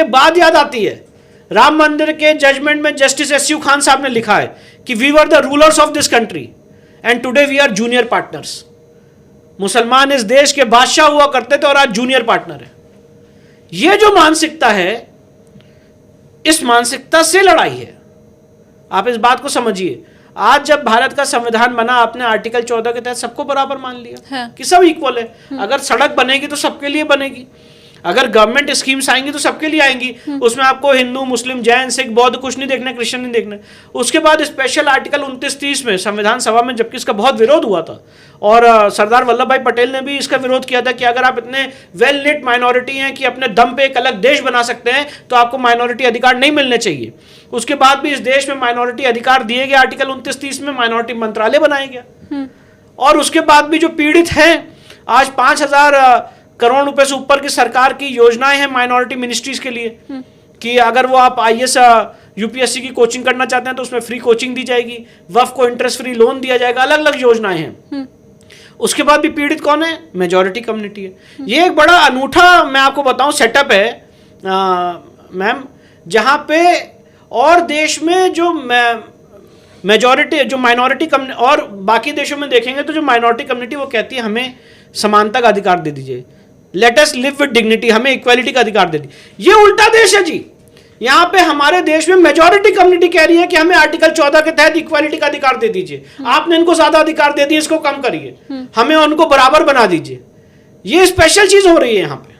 के बाद याद आती है। राम मंदिर के जजमेंट में जस्टिस एसयू खान साहब ने लिखा है कि we were the rulers of this country and today we are junior partners. मुसलमान इस देश के बादशाह हुआ करते थे और आज जूनियर पार्टनर है। यह जो मानसिकता है, इस मानसिकता से लड़ाई है। आप इस बात को समझिए। आज जब भारत का संविधान बना, आपने आर्टिकल 14 के तहत सबको बराबर मान लिया हाँ। कि सब इक्वल है। अगर सड़क बनेगी तो सबके लिए बनेगी, अगर गवर्नमेंट स्कीम्स आएंगी तो सबके लिए आएंगी। उसमें आपको हिंदू, मुस्लिम, जैन, सिख, बौद्ध कुछ नहीं देखना, क्रिश्चियन नहीं देखना। उसके बाद स्पेशल आर्टिकल 29-30 में संविधान सभा में, जबकि इसका बहुत विरोध हुआ था और सरदार वल्लभ भाई पटेल ने भी इसका विरोध किया था कि अगर आप इतने वेल निट माइनॉरिटी हैं कि अपने दम पे एक अलग देश बना सकते हैं तो आपको माइनॉरिटी अधिकार नहीं मिलने चाहिए। उसके बाद भी इस देश में माइनॉरिटी अधिकार दिए गए। आर्टिकल 29-30 में माइनॉरिटी मंत्रालय बनाया गया। और उसके बाद भी जो पीड़ित हैं, आज 5,000 करोड़ रुपए से ऊपर की सरकार की योजनाएं हैं माइनॉरिटी मिनिस्ट्रीज के लिए कि अगर वो आप IAS UPSC की कोचिंग करना चाहते हैं तो उसमें फ्री कोचिंग दी जाएगी, वक्फ को इंटरेस्ट फ्री लोन दिया जाएगा, अलग अलग योजनाएं हैं। उसके बाद भी पीड़ित कौन है? मेजॉरिटी कम्युनिटी है। ये एक बड़ा अनूठा, मैं आपको बताऊं, सेटअप है मैम, जहां पे और देश में जो मेजॉरिटी, जो माइनॉरिटी कम्युनिटी, और बाकी देशों में देखेंगे तो जो माइनॉरिटी कम्युनिटी वो कहती है हमें समानता का अधिकार दे दीजिए, let us live with dignity, हमें इक्वालिटी का अधिकार दे दीजिए। ये उल्टा देश है जी। यहां पे हमारे देश में मेजॉरिटी कम्युनिटी कह रही है कि हमें आर्टिकल 14 के तहत इक्वालिटी का अधिकार दे दीजिए। आपने इनको ज्यादा अधिकार दे दिए, इसको कम करिए, हमें उनको बराबर बना दीजिए। ये स्पेशल चीज हो रही है यहां पे।